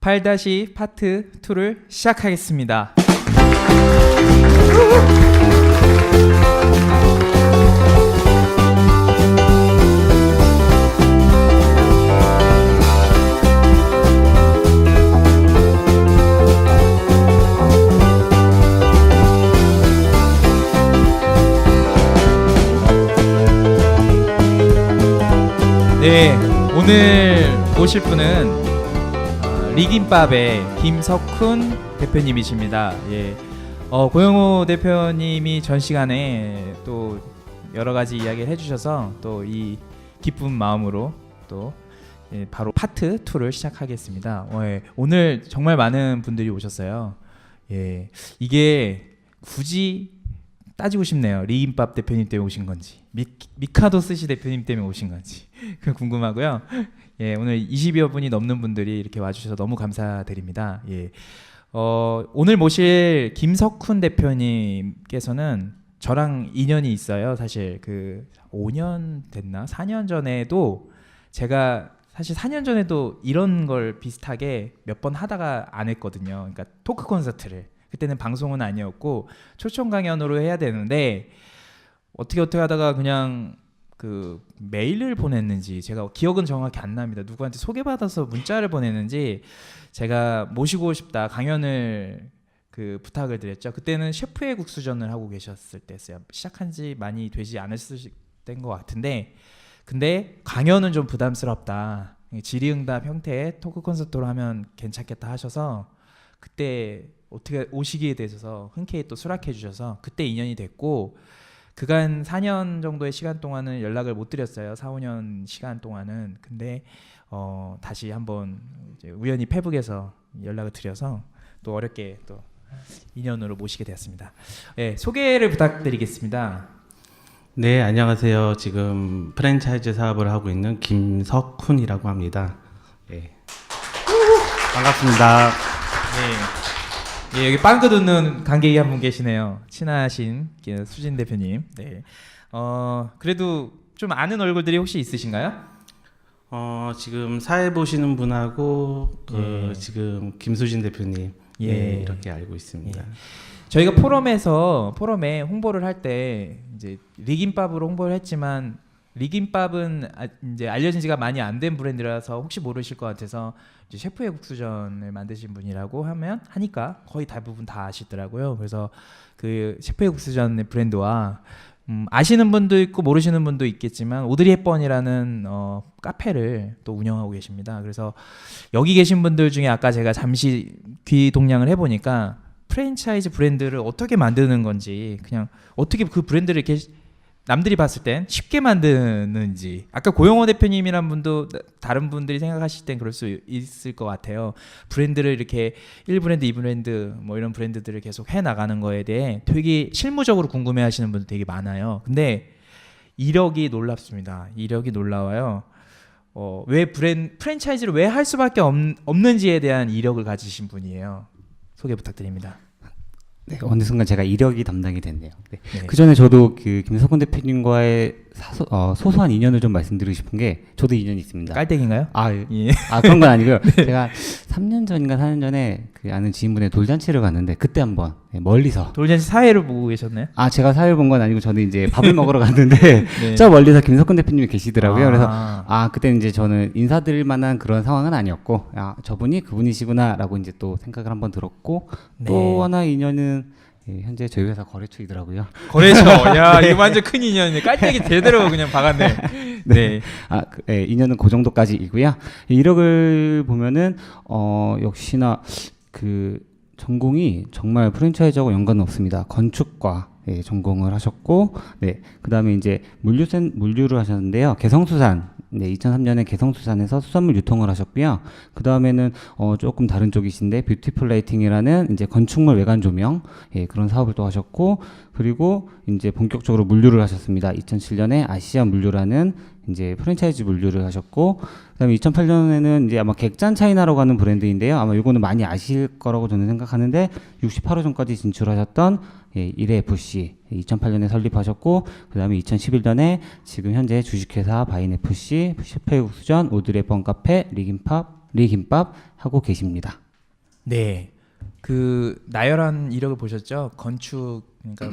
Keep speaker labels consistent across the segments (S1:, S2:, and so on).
S1: 8- 파트 2를 시작하겠습니다. 네, 오늘 모실 분은 리김밥의 김석훈 대표님이십니다. 예, 고영호 대표님이 전 시간에 또 여러 가지 이야기를 해주셔서 또 이 기쁜 마음으로 또 바로 파트 2를 시작하겠습니다. 오늘 정말 많은 분들이 오셨어요. 예, 이게 굳이 따지고 싶네요. 리김밥 대표님 때문에 오신 건지 미카도 스시 대표님 때문에 오신 건지 궁금하고요. 예, 오늘 20여 분이 넘는 분들이 이렇게 와주셔서 너무 감사드립니다. 예, 오늘 모실 김석훈 대표님께서는 저랑 인연이 있어요. 사실 그 5년 됐나? 4년 전에도 제가 사실 4년 전에도 이런 걸 비슷하게 몇 번 하다가 안 했거든요. 그러니까 토크 콘서트를. 그때는 방송은 아니었고 초청 강연으로 해야 되는데 어떻게 하다가 그냥 그 메일을 보냈는지 제가 기억은 정확히 안 납니다. 누구한테 소개받아서 문자를 보냈는지 제가 모시고 싶다 강연을 그 부탁을 드렸죠. 그때는 셰프의 국수전을 하고 계셨을 때였어요. 시작한 지 많이 되지 않았을 때인 것 같은데 근데 강연은 좀 부담스럽다. 질의응답 형태의 토크 콘서트로 하면 괜찮겠다 하셔서 그때 어떻게 오시기에 대해서 흔쾌히 또 수락해 주셔서 그때 인연이 됐고 그간 4년 정도의 시간 동안은 연락을 못 드렸어요. 4, 5년 시간 동안은. 근데 다시 한번 이제 우연히 페북에서 연락을 드려서 또 어렵게 또 인연으로 모시게 되었습니다. 네, 소개를 부탁드리겠습니다.
S2: 네, 안녕하세요. 지금 프랜차이즈 사업을 하고 있는 김석훈이라고 합니다. 네. 반갑습니다.
S1: 네. 예, 여기 빵긋 웃는 관객이 한 분 계시네요. 친하신 수진 대표님. 네. 그래도 좀 아는 얼굴들이 혹시 있으신가요?
S2: 지금 사회 보시는 분하고
S1: 예.
S2: 지금 김수진 대표님
S1: 예.
S2: 네, 이렇게 알고 있습니다.
S1: 예. 저희가 포럼에 홍보를 할 때 이제 리김밥으로 홍보를 했지만 리김밥은 이제 알려진 지가 많이 안 된 브랜드라서 혹시 모르실 것 같아서 이제 셰프의 국수전을 만드신 분이라고 하니까 거의 대부분 다 아시더라고요. 그래서 그 셰프의 국수전 브랜드와 아시는 분도 있고 모르시는 분도 있겠지만 오드리 헵번이라는 카페를 또 운영하고 계십니다. 그래서 여기 계신 분들 중에 아까 제가 잠시 귀 동냥을 해보니까 프랜차이즈 브랜드를 어떻게 만드는 건지 그냥 어떻게 그 브랜드를 이렇게 남들이 봤을 땐 쉽게 만드는지 아까 고영호 대표님이란 분도 다른 분들이 생각하실 땐 그럴 수 있을 것 같아요. 브랜드를 이렇게 1브랜드, 2브랜드 뭐 이런 브랜드들을 계속 해나가는 거에 대해 되게 실무적으로 궁금해하시는 분들 되게 많아요. 근데 이력이 놀랍습니다. 이력이 놀라워요. 왜 프랜차이즈를 왜 할 수밖에 없는지에 대한 이력을 가지신 분이에요. 소개 부탁드립니다.
S3: 네, 어느 순간 제가 이력이 담당이 됐네요. 네.
S1: 네.
S3: 그 전에 저도 그 김석훈 대표님과의 소소한 인연을 좀 말씀드리고 싶은 게 저도 인연이 있습니다.
S1: 깔때기인가요?
S3: 예. 그런 건 아니고요. 제가 3년 전인가 4년 전에 그 아는 지인분의 돌잔치를 갔는데 그때 한번 멀리서
S1: 돌잔치 사회를 보고 계셨나요?
S3: 제가 사회를 본 건 아니고 저는 이제 밥을 먹으러 갔는데
S1: 네.
S3: 저 멀리서 김석훈 대표님이 계시더라고요. 그래서 그때 이제 저는 인사드릴 만한 그런 상황은 아니었고 저분이 그분이시구나라고 이제 또 생각을 한번 들었고
S1: 네.
S3: 또 하나 인연은 현재 저희 회사 거래처이더라고요.
S1: 거래처. 야, 이거 완전 큰 인연이네. 깔때기 제대로 그냥 박았네. 네.
S3: 인연은 그 정도까지이고요. 이력을 보면은 역시나 그 전공이 정말 프랜차이즈하고 연관은 없습니다. 건축과 전공을 하셨고, 그다음에 이제 물류를 하셨는데요. 개성수산. 2003년에 개성수산에서 수산물 유통을 하셨고요. 그 다음에는 조금 다른 쪽이신데 뷰티풀 라이팅이라는 이제 건축물 외관 조명 그런 사업을 또 하셨고, 그리고 이제 본격적으로 물류를 하셨습니다. 2007년에 아시아 물류라는 이제 프랜차이즈 물류를 하셨고, 그다음에 2008년에는 이제 아마 객잔 차이나라고 하는 브랜드인데요. 아마 이거는 많이 아실 거라고 저는 생각하는데 68호점까지 진출하셨던 일회 FC 2008년에 설립하셨고, 그 다음에 2011년에 지금 현재 주식회사 바인FC, 셰프의 국수전, 오드리 헵번 카페, 리김밥 리김밥 하고 계십니다.
S1: 네. 그 나열한 이력을 보셨죠? 건축 그러니까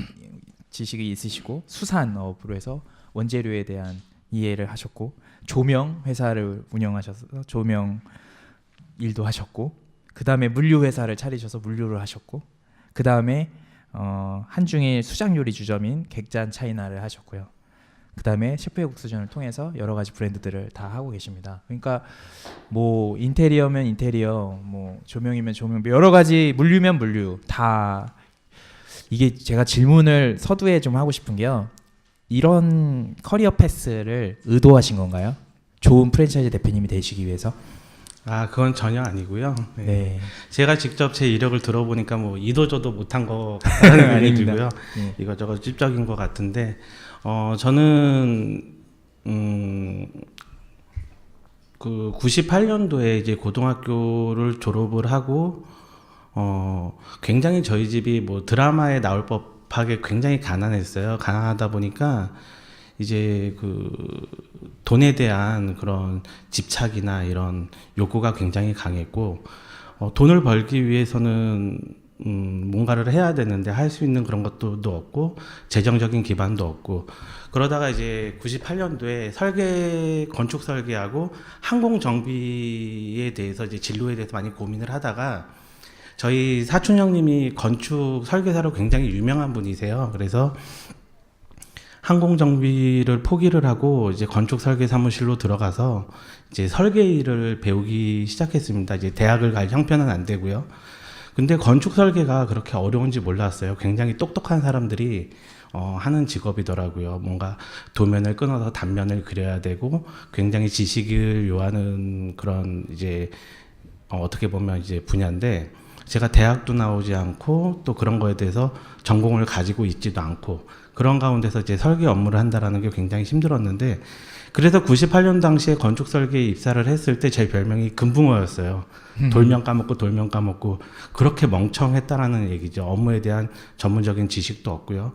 S1: 지식이 있으시고 수산업으로 해서 원재료에 대한 이해를 하셨고 조명 회사를 운영하셔서 조명 일도 하셨고 그다음에 물류 회사를 차리셔서 물류를 하셨고 그다음에 한중일 수장 요리 주점인 객잔 차이나를 하셨고요. 그다음에 셰프의 국수전을 통해서 여러 가지 브랜드들을 다 하고 계십니다. 그러니까 뭐 인테리어면 인테리어, 뭐 조명이면 조명, 여러 가지 물류면 물류 다 이게 제가 질문을 서두에 좀 하고 싶은 게요. 이런 커리어 패스를 의도하신 건가요? 좋은 프랜차이즈 대표님이 되시기 위해서?
S2: 아, 그건 전혀 아니고요. 네.
S1: 네.
S2: 제가 직접 제 이력을 들어보니까 뭐 이도저도 못한 것 같다는 느낌이
S1: 아닙니다.
S2: 들고요.
S1: 네.
S2: 이거저거 찝적인 것 같은데 저는 그 98년도에 이제 고등학교를 졸업을 하고 굉장히 저희 집이 뭐 드라마에 나올 법하게 굉장히 가난했어요. 가난하다 보니까 이제 그 돈에 대한 그런 집착이나 이런 욕구가 굉장히 강했고 돈을 벌기 위해서는 뭔가를 해야 되는데 할 수 있는 그런 것도 없고 재정적인 기반도 없고 그러다가 이제 98년도에 건축 설계하고 항공 정비에 대해서 이제 진로에 대해서 많이 고민을 하다가 저희 사촌 형님이 건축 설계사로 굉장히 유명한 분이세요. 그래서 항공 정비를 포기를 하고 이제 건축 설계 사무실로 들어가서 이제 설계 일을 배우기 시작했습니다. 이제 대학을 갈 형편은 안 되고요. 근데 건축 설계가 그렇게 어려운지 몰랐어요. 굉장히 똑똑한 사람들이 하는 직업이더라고요. 뭔가 도면을 끊어서 단면을 그려야 되고 굉장히 지식을 요하는 그런 이제 어떻게 보면 이제 분야인데 제가 대학도 나오지 않고 또 그런 거에 대해서 전공을 가지고 있지도 않고 그런 가운데서 이제 설계 업무를 한다라는 게 굉장히 힘들었는데 그래서 98년 당시에 건축 설계에 입사를 했을 때 제 별명이 금붕어였어요. 돌면 까먹고 그렇게 멍청했다라는 얘기죠. 업무에 대한 전문적인 지식도 없고요.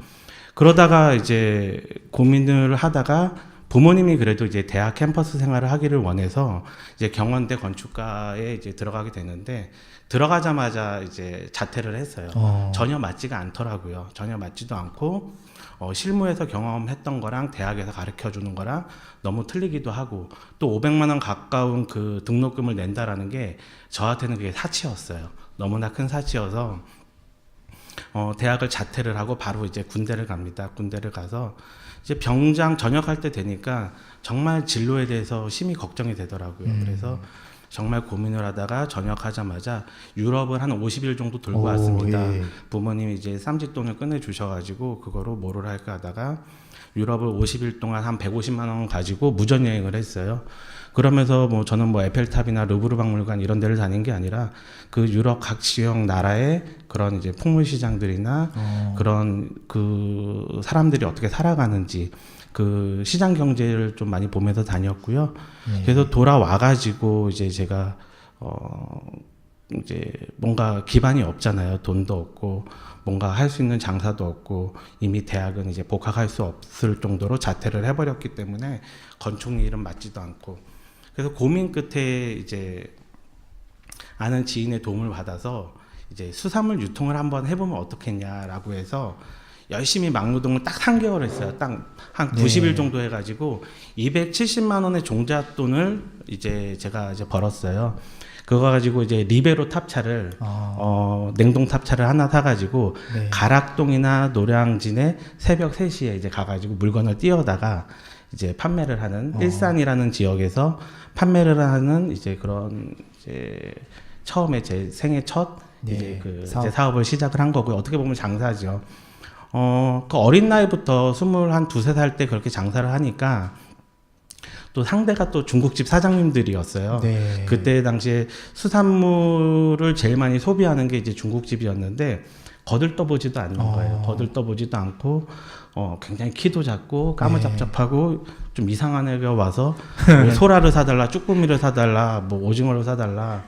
S2: 그러다가 이제 고민을 하다가 부모님이 그래도 이제 대학 캠퍼스 생활을 하기를 원해서 이제 경원대 건축과에 이제 들어가게 되는데 들어가자마자 이제 자퇴를 했어요. 전혀 맞지가 않더라고요. 전혀 맞지도 않고 실무에서 경험했던 거랑 대학에서 가르쳐 주는 거랑 너무 틀리기도 하고 또 500만 원 가까운 그 등록금을 낸다라는 게 저한테는 그게 사치였어요. 너무나 큰 사치여서 대학을 자퇴를 하고 바로 이제 군대를 갑니다. 군대를 가서 이제 병장 전역할 때 되니까 정말 진로에 대해서 심히 걱정이 되더라고요. 그래서 정말 고민을 하다가 전역하자마자 유럽을 한 50일 정도 돌고 왔습니다.
S1: 예.
S2: 부모님이 이제 쌈짓돈을 꺼내주셔가지고 그거로 뭐를 할까 하다가 유럽을 50일 동안 한 150만 원 가지고 무전여행을 했어요. 그러면서 뭐 저는 뭐 에펠탑이나 루브르 박물관 이런 데를 다닌 게 아니라 그 유럽 각 지역 나라의 그런 이제 풍물 시장들이나 그런 그 사람들이 어떻게 살아가는지 그 시장 경제를 좀 많이 보면서 다녔고요. 그래서 돌아와가지고 이제 제가 이제 뭔가 기반이 없잖아요. 돈도 없고 뭔가 할 수 있는 장사도 없고 이미 대학은 이제 복학할 수 없을 정도로 자퇴를 해버렸기 때문에 건축 일은 맞지도 않고 그래서 고민 끝에 이제 아는 지인의 도움을 받아서 이제 수산물 유통을 한번 해보면 어떻겠냐라고 해서 열심히 막노동을 딱 3개월 했어요. 딱 한 90일 정도 해가지고 270만 원의 종잣돈을 이제 제가 이제 벌었어요. 그거 가지고 이제 리베로 탑차를 냉동 탑차를 하나 사가지고 가락동이나 노량진에 새벽 3시에 이제 가가지고 물건을 띄워다가 이제 판매를 하는 일산이라는 지역에서 판매를 하는 이제 그런 이제 처음에 제 생애 첫 이제 그 이제 사업을 시작을 한 거고요. 어떻게 보면 장사죠. 그 어린 나이부터 22살 때 그렇게 장사를 하니까 또 상대가 또 중국집 사장님들이었어요.
S1: 네.
S2: 그때 당시에 수산물을 제일 많이 소비하는 게 이제 중국집이었는데 거들떠보지도 않는 거예요. 거들떠보지도 않고 굉장히 키도 작고 까무잡잡하고 좀 이상한 애가 와서 뭐 소라를 사달라, 쭈꾸미를 사달라, 뭐 오징어를 사달라.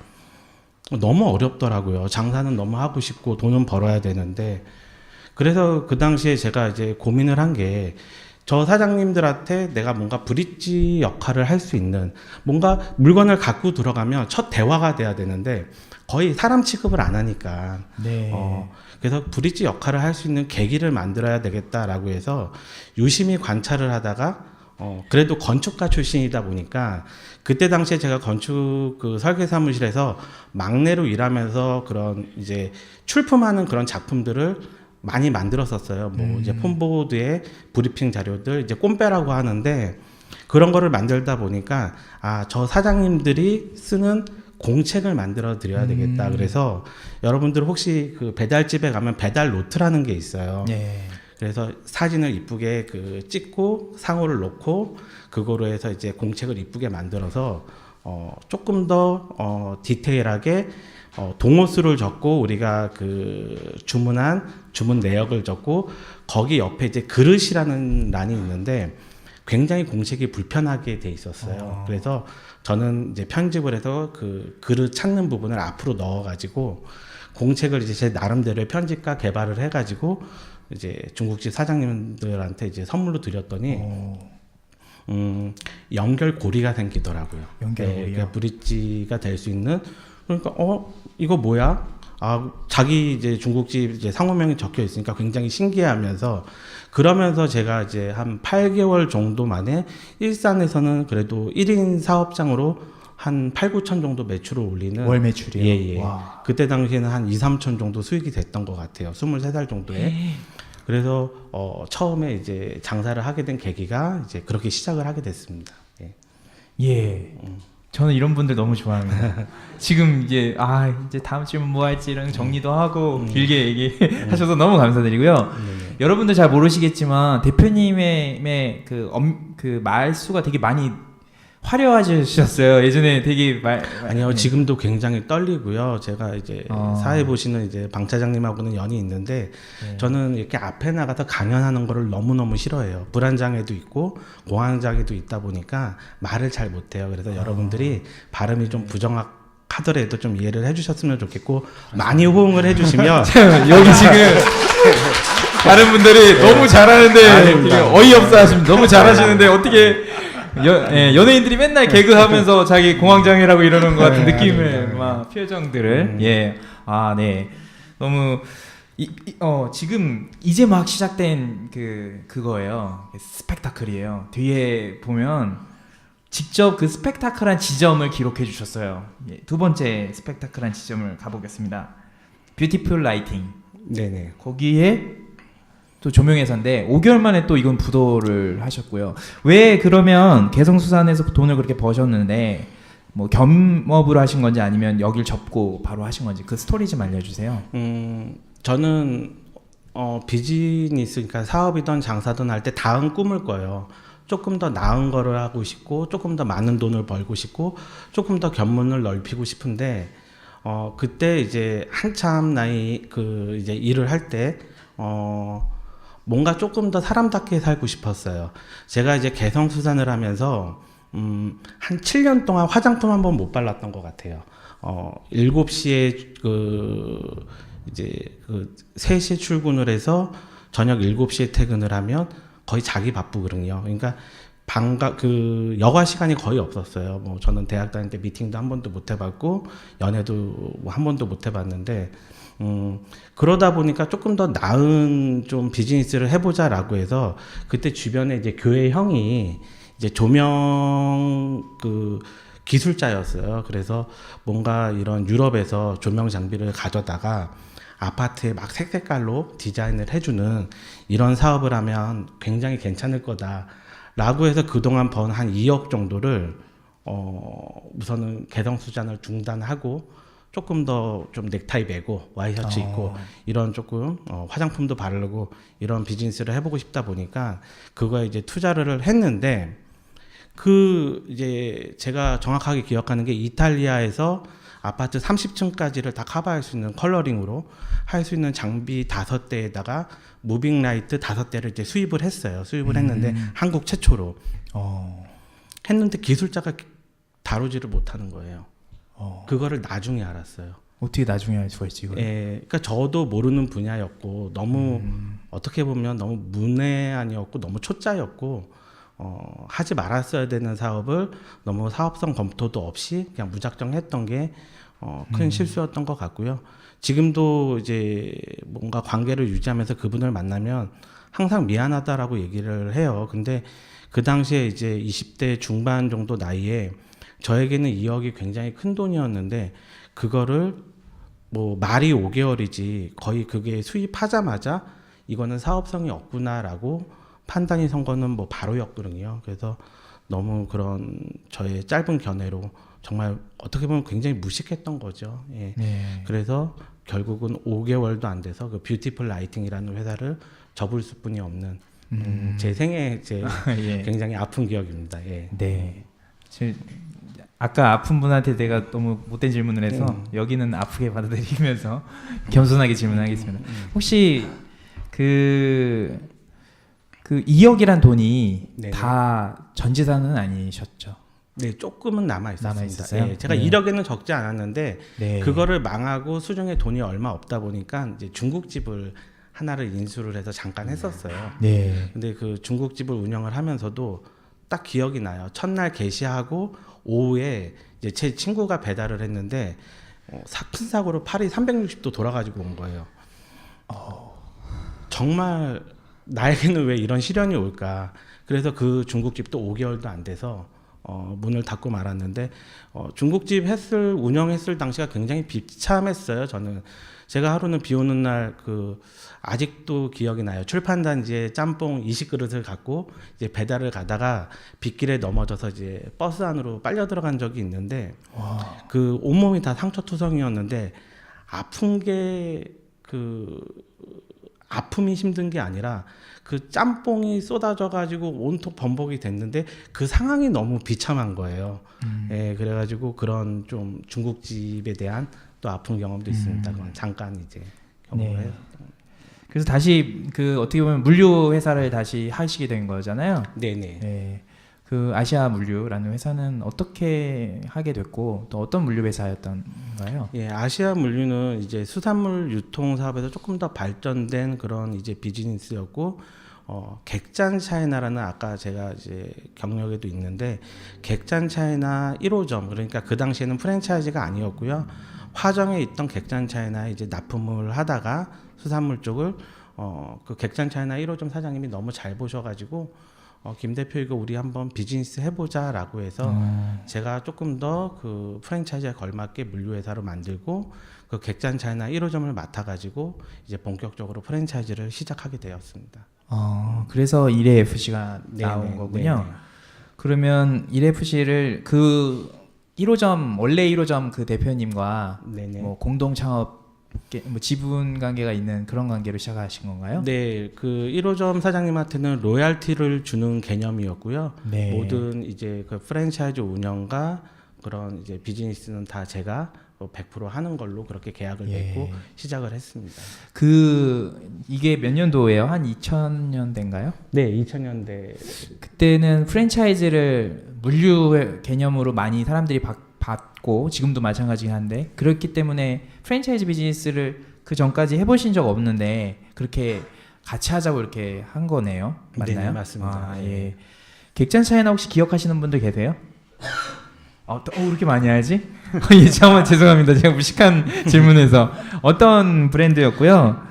S2: 너무 어렵더라고요. 장사는 너무 하고 싶고 돈은 벌어야 되는데 그래서 그 당시에 제가 이제 고민을 한 게 저 사장님들한테 내가 뭔가 브릿지 역할을 할 수 있는 뭔가 물건을 갖고 들어가면 첫 대화가 돼야 되는데 거의 사람 취급을 안 하니까
S1: 네.
S2: 그래서 브릿지 역할을 할 수 있는 계기를 만들어야 되겠다라고 해서 유심히 관찰을 하다가 그래도 건축가 출신이다 보니까 그때 당시에 제가 건축 그 설계 사무실에서 막내로 일하면서 그런 이제 출품하는 그런 작품들을 많이 만들었었어요. 뭐 이제 폼보드에 브리핑 자료들 이제 꼼빼라고 하는데 그런 거를 만들다 보니까 저 사장님들이 쓰는 공책을 만들어 드려야 되겠다. 그래서 여러분들 혹시 그 배달집에 가면 배달 노트라는 게 있어요.
S1: 네.
S2: 그래서 사진을 이쁘게 찍고 상호를 놓고 그거로 해서 이제 공책을 이쁘게 만들어서 조금 더 디테일하게 동호수를 적고 우리가 그 주문한 주문 내역을 적고 거기 옆에 이제 그릇이라는 란이 있는데 굉장히 공책이 불편하게 돼 있었어요. 그래서 저는 이제 편집을 해서 그 그릇 찾는 부분을 앞으로 넣어가지고 공책을 이제 제 나름대로의 편집과 개발을 해가지고 이제 중국집 사장님들한테 이제 선물로 드렸더니 연결고리가 생기더라고요.
S1: 연결고리요?
S2: 네, 그러니까 브릿지가 될 수 있는 그러니까 이거 뭐야? 자기 이제 중국집 이제 상호명이 적혀 있으니까 굉장히 신기해하면서 그러면서 제가 이제 한 8개월 정도 만에 일산에서는 그래도 1인 사업장으로 한 8, 9천 정도 매출을 올리는
S1: 월 매출이요?
S2: 예.
S1: 와.
S2: 그때 당시에는 한 2, 3천 정도 수익이 됐던 것 같아요. 23살 정도에. 그래서 처음에 이제 장사를 하게 된 계기가 이제 그렇게 시작을 하게 됐습니다. 예.
S1: 예. 저는 이런 분들 너무 좋아합니다. 지금 이제 이제 다음 질문 뭐 할지 이런 정리도 하고 길게 얘기하셔서 너무 감사드리고요. 여러분들 잘 모르시겠지만 대표님의 그 말수가 되게 많이 화려하셨어요. 예전에 되게
S2: 아니요,
S1: 네.
S2: 지금도 굉장히 떨리고요. 제가 이제 사회 보시는 이제 방 차장님하고는 연이 있는데 저는 이렇게 앞에 나가서 강연하는 거를 너무너무 싫어해요. 불안장애도 있고 공황장애도 있다 보니까 말을 잘 못해요. 그래서 여러분들이 발음이 좀 부정하더라도 좀 이해를 해주셨으면 좋겠고 많이 호응을 해주시면
S1: 여기 지금 다른 분들이 너무 잘하는데 되게 어이없어 하십니다. 너무 잘하시는데 어떻게 연예인들이 맨날 개그하면서 자기 공황장애라고 이러는 것 같은 느낌을 막 표정들을 네 너무 지금 이제 막 시작된 그거예요. 스펙타클이에요. 뒤에 보면 직접 그 스펙타클한 지점을 기록해 주셨어요. 두 번째 스펙타클한 지점을 가보겠습니다. 뷰티풀 라이팅.
S2: 네네.
S1: 거기에 또 조명회사인데 5개월 만에 또 이건 부도를 하셨고요. 왜 그러면 개성수산에서 돈을 그렇게 버셨는데 뭐 겸업으로 하신 건지 아니면 여길 접고 바로 하신 건지 그 스토리 좀 알려주세요.
S2: 저는 비즈니스 그러니까 사업이든 장사든 할 때 다음 꿈을 꿔요. 조금 더 나은 거를 하고 싶고 조금 더 많은 돈을 벌고 싶고 조금 더 견문을 넓히고 싶은데 그때 이제 한참 나이 이제 일을 할 때 뭔가 조금 더 사람답게 살고 싶었어요. 제가 이제 개성수산을 하면서 한 7년 동안 화장품 한 번 못 발랐던 것 같아요. 7시에 이제 3시에 출근을 해서 저녁 7시에 퇴근을 하면 거의 자기 바쁘거든요. 그러니까 여가 시간이 거의 없었어요. 뭐 저는 대학 다닐 때 미팅도 한 번도 못 해봤고 연애도 한 번도 못 해봤는데 그러다 보니까 조금 더 나은 좀 비즈니스를 해보자라고 해서 그때 주변에 이제 교회 형이 이제 조명 기술자였어요. 그래서 뭔가 이런 유럽에서 조명 장비를 가져다가 아파트에 막 색깔로 디자인을 해주는 이런 사업을 하면 굉장히 괜찮을 거다라고 해서 그동안 번 한 2억 정도를 우선은 개성수산을 중단하고 조금 더 좀 넥타이 매고 와이셔츠 입고 이런 조금 화장품도 바르고 이런 비즈니스를 해보고 싶다 보니까 그거에 이제 투자를 했는데 이제 제가 정확하게 기억하는 게 이탈리아에서 아파트 30층까지를 다 커버할 수 있는 컬러링으로 할 수 있는 장비 5대에다가 무빙 라이트 5대를 이제 수입을 했어요. 수입을 했는데 한국 최초로 했는데 기술자가 다루지를 못하는 거예요. 그거를 나중에 알았어요.
S1: 어떻게 나중에 알 수가 있지 이걸?
S2: 예, 그러니까 저도 모르는 분야였고 너무 어떻게 보면 너무 문외한이었고 너무 초짜였고 하지 말았어야 되는 사업을 너무 사업성 검토도 없이 그냥 무작정 했던 게 큰 실수였던 것 같고요. 지금도 이제 뭔가 관계를 유지하면서 그분을 만나면 항상 미안하다라고 얘기를 해요. 근데 그 당시에 이제 20대 중반 정도 나이에 저에게는 2억이 굉장히 큰 돈이었는데 그거를 뭐 말이 5개월이지 거의 그게 수입하자마자 이거는 사업성이 없구나라고 판단이 선 거는 뭐 바로였거든요. 그래서 너무 그런 저의 짧은 견해로 정말 어떻게 보면 굉장히 무식했던 거죠. 예.
S1: 네.
S2: 그래서 결국은 5개월도 안 돼서 그 뷰티풀 라이팅이라는 회사를 접을 수뿐이 없는 제 생애 제
S1: 예.
S2: 굉장히 아픈 기억입니다. 예.
S1: 네. 아까 아픈 분한테 내가 너무 못된 질문을 해서 여기는 아프게 받아들이면서 겸손하게 질문하겠습니다. 혹시 그 2억이란 돈이
S2: 네네.
S1: 다 전 재산은 아니셨죠?
S2: 네, 조금은 남아 있었습니다.
S1: 남아있었어요?
S2: 예, 제가
S1: 네.
S2: 1억에는 적지 않았는데
S1: 네.
S2: 그거를 망하고 수중에 돈이 얼마 없다 보니까 이제 중국집을 하나를 인수를 해서 잠깐 했었어요.
S1: 네.
S2: 근데 그 중국집을 운영을 하면서도 딱 기억이 나요. 첫날 개시하고 오후에 이제 제 친구가 배달을 했는데 큰 사고로 팔이 360도 돌아가지고 온 거예요. 정말 나에게는 왜 이런 시련이 올까? 그래서 그 중국집도 5개월도 안 돼서 문을 닫고 말았는데 중국집 운영했을 당시가 굉장히 비참했어요. 저는 제가 하루는 비 오는 날 아직도 기억이 나요. 출판단지에 짬뽕 20그릇을 갖고 이제 배달을 가다가 빗길에 넘어져서 이제 버스 안으로 빨려 들어간 적이 있는데 그 온몸이 다 상처투성이었는데 아픈 게 아픔이 힘든 게 아니라 그 짬뽕이 쏟아져 가지고 온통 범벅이 됐는데 그 상황이 너무 비참한 거예요. 예, 그래가지고 그런 좀 중국집에 대한 또 아픈 경험도 있습니다. 그건 잠깐 이제 경험을 해요.
S1: 그래서 다시 어떻게 보면 물류 회사를 다시 하시게 된 거잖아요.
S2: 네네.
S1: 네. 그 아시아 물류라는 회사는 어떻게 하게 됐고 또 어떤 물류 회사였던가요?
S2: 예, 아시아 물류는 이제 수산물 유통 사업에서 조금 더 발전된 그런 이제 비즈니스였고 객잔 차이나라는 아까 제가 이제 경력에도 있는데 객잔 차이나 1호점 그러니까 그 당시에는 프랜차이즈가 아니었고요. 화정에 있던 객잔 차이나에 이제 납품을 하다가 수산물 쪽을 그 객잔 차이나 1호점 사장님이 너무 잘 보셔가지고 김 대표 이거 우리 한번 비즈니스 해보자라고 해서 제가 조금 더 그 프랜차이즈에 걸맞게 물류회사로 만들고 그 객잔 차이나 1호점을 맡아가지고 이제 본격적으로 프랜차이즈를 시작하게 되었습니다.
S1: 그래서 1회FC가 나온
S2: 네네,
S1: 거군요.
S2: 네네.
S1: 그러면 1FC를 그 1호점 원래 1호점 그 대표님과
S2: 네네.
S1: 뭐 공동 창업 뭐 지분 관계가 있는 그런 관계로 시작하신 건가요?
S2: 네, 그 1호점 사장님한테는 로얄티를 주는 개념이었고요.
S1: 네.
S2: 모든 이제 그 프랜차이즈 운영과 그런 이제 비즈니스는 다 제가 100% 하는 걸로 그렇게 계약을
S1: 예.
S2: 맺고 시작을 했습니다.
S1: 이게 몇 년도예요? 한 2000년대인가요?
S2: 네, 2000년대.
S1: 그때는 프랜차이즈를 물류 개념으로 많이 사람들이 받고 지금도 마찬가지긴 한데 그렇기 때문에 프랜차이즈 비즈니스를 그 전까지 해보신 적 없는데 그렇게 같이 하자고 이렇게 한 거네요. 맞나요?
S2: 네, 맞습니다.
S1: 아, 예. 객잔 차이나 혹시 기억하시는 분들 계세요? 이렇게 많이 하지? 예, 잠깐만 죄송합니다. 제가 무식한 질문에서 어떤 브랜드였고요.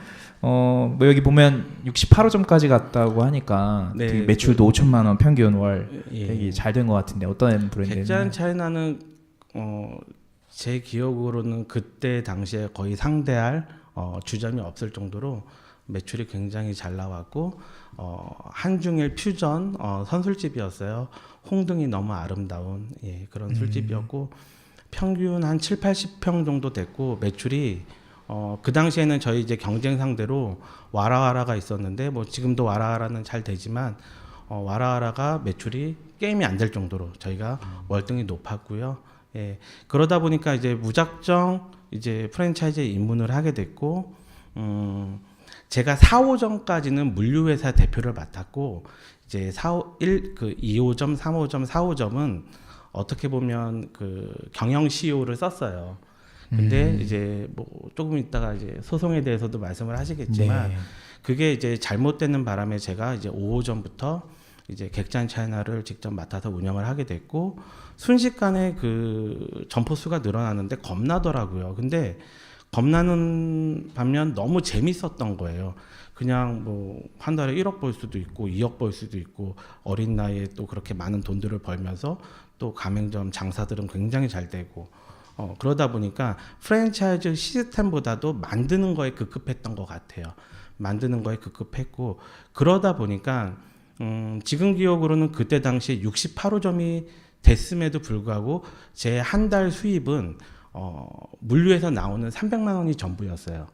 S1: 뭐 여기 보면 68호점까지 갔다고 하니까
S2: 네,
S1: 되게 매출도 5천만 원 평균 월
S2: 예.
S1: 되게 잘 된 것 같은데 어떤 브랜드예요?
S2: 객잔 차이나는 제 기억으로는 그때 당시에 거의 상대할 주점이 없을 정도로 매출이 굉장히 잘 나왔고 한중일 퓨전 선술집이었어요. 홍등이 너무 아름다운 그런 술집이었고 평균 한 7, 80평 정도 됐고 매출이 그 당시에는 저희 이제 경쟁 상대로 와라와라가 있었는데 뭐 지금도 와라와라는 잘 되지만 와라와라가 매출이 게임이 안 될 정도로 저희가 월등히 높았고요. 예, 그러다 보니까 이제 무작정 이제 프랜차이즈에 입문을 하게 됐고, 제가 4호점까지는 물류회사 대표를 맡았고, 이제 2호점, 3호점, 4호점은 어떻게 보면 그 경영 CEO를 썼어요. 근데 이제 뭐 조금 있다가 이제 소송에 대해서도 말씀을 하시겠지만
S1: 네.
S2: 그게 이제 잘못되는 바람에 제가 이제 5호점부터 이제 객잔 차이나를 직접 맡아서 운영을 하게 됐고 순식간에 그 점포 수가 늘어나는데 겁나더라고요. 근데 겁나는 반면 너무 재밌었던 거예요. 그냥 뭐 한 달에 1억 벌 수도 있고 2억 벌 수도 있고 어린 나이에 또 그렇게 많은 돈들을 벌면서 또 가맹점 장사들은 굉장히 잘 되고 그러다 보니까 프랜차이즈 시스템보다도 만드는 거에 급급했던 것 같아요. 만드는 거에 급급했고 그러다 보니까 지금 기억으로는 그때 당시에 68호점이 됐음에도 불구하고 제 한 달 수입은 물류에서 나오는 300만 원이 전부였어요.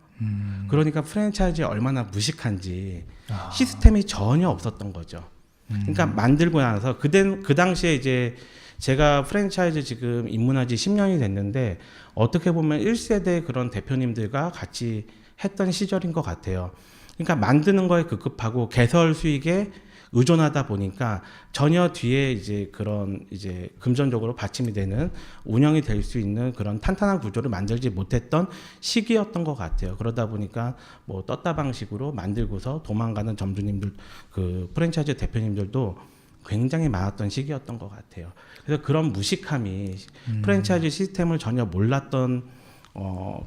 S2: 그러니까 프랜차이즈에 얼마나 무식한지 시스템이 전혀 없었던 거죠. 그러니까 만들고 나서 그 당시에 이제 제가 프랜차이즈 지금 입문한 지 10년이 됐는데 어떻게 보면 1세대 그런 대표님들과 같이 했던 시절인 것 같아요. 그러니까 만드는 거에 급급하고 개설 수익에 의존하다 보니까 전혀 뒤에 이제 그런 이제 금전적으로 받침이 되는 운영이 될 수 있는 그런 탄탄한 구조를 만들지 못했던 시기였던 것 같아요. 그러다 보니까 뭐 떴다 방식으로 만들고서 도망가는 점주님들, 그 프랜차이즈 대표님들도 굉장히 많았던 시기였던 것 같아요. 그래서 그런 무식함이 프랜차이즈 시스템을 전혀 몰랐던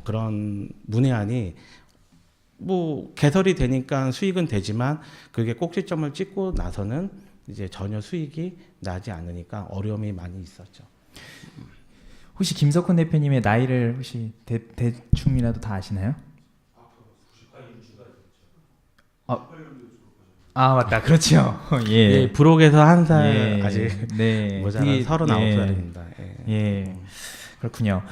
S2: 그런 문외한이 뭐 개설이 되니까 수익은 되지만 그게 꼭지점을 찍고 나서는 이제 전혀 수익이 나지 않으니까 어려움이 많이 있었죠.
S1: 혹시 김석훈 대표님의 나이를 혹시 대충이라도 다 아시나요? 아 맞다, 그렇죠. 예.
S2: 예, 부록에서 한 살
S1: 예.
S2: 아직
S1: 네.
S2: 모자란
S1: 되게,
S2: 39살입니다. 예.
S1: 예. 그렇군요.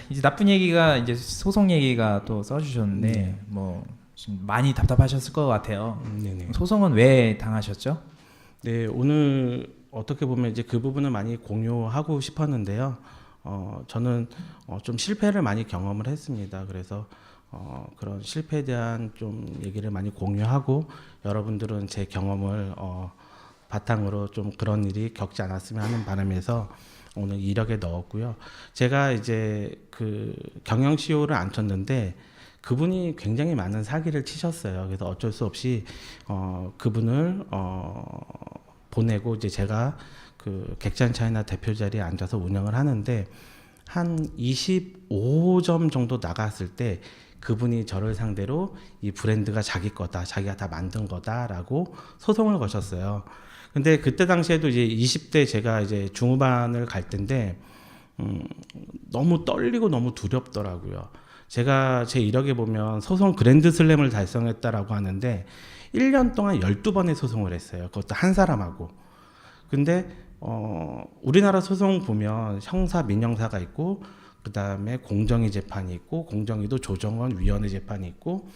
S1: 이제 나쁜 얘기가 이제 소송 얘기가 또 써주셨는데
S2: 네.
S1: 뭐 좀 많이 답답하셨을 것 같아요.
S2: 네네.
S1: 소송은 왜 당하셨죠?
S2: 네, 오늘 어떻게 보면 이제 그 부분을 많이 공유하고 싶었는데요. 저는 좀 실패를 많이 경험을 했습니다. 그래서 그런 실패에 대한 좀 얘기를 많이 공유하고 여러분들은 제 경험을 바탕으로 좀 그런 일이 겪지 않았으면 하는 바람에서 오늘 이력에 넣었고요. 제가 이제 그 경영 CEO를 앉혔는데 그분이 굉장히 많은 사기를 치셨어요. 그래서 어쩔 수 없이 그분을 보내고 이제 제가 그 객잔 차이나 대표 자리에 앉아서 운영을 하는데 한 25점 정도 나갔을 때 그분이 저를 상대로 이 브랜드가 자기 거다, 자기가 다 만든 거다라고 소송을 거셨어요. 근데 그때 당시에도 이제 20대 제가 이제 중후반을 갈 때인데 너무 떨리고 너무 두렵더라고요. 제가 제 이력에 보면 소송 그랜드 슬램을 달성했다라고 하는데 1년 동안 12번의 소송을 했어요. 그것도 한 사람하고. 근데 우리나라 소송 보면 형사 민형사가 있고 그다음에 공정위 재판이 있고 공정위도 조정원 위원회 재판이 있고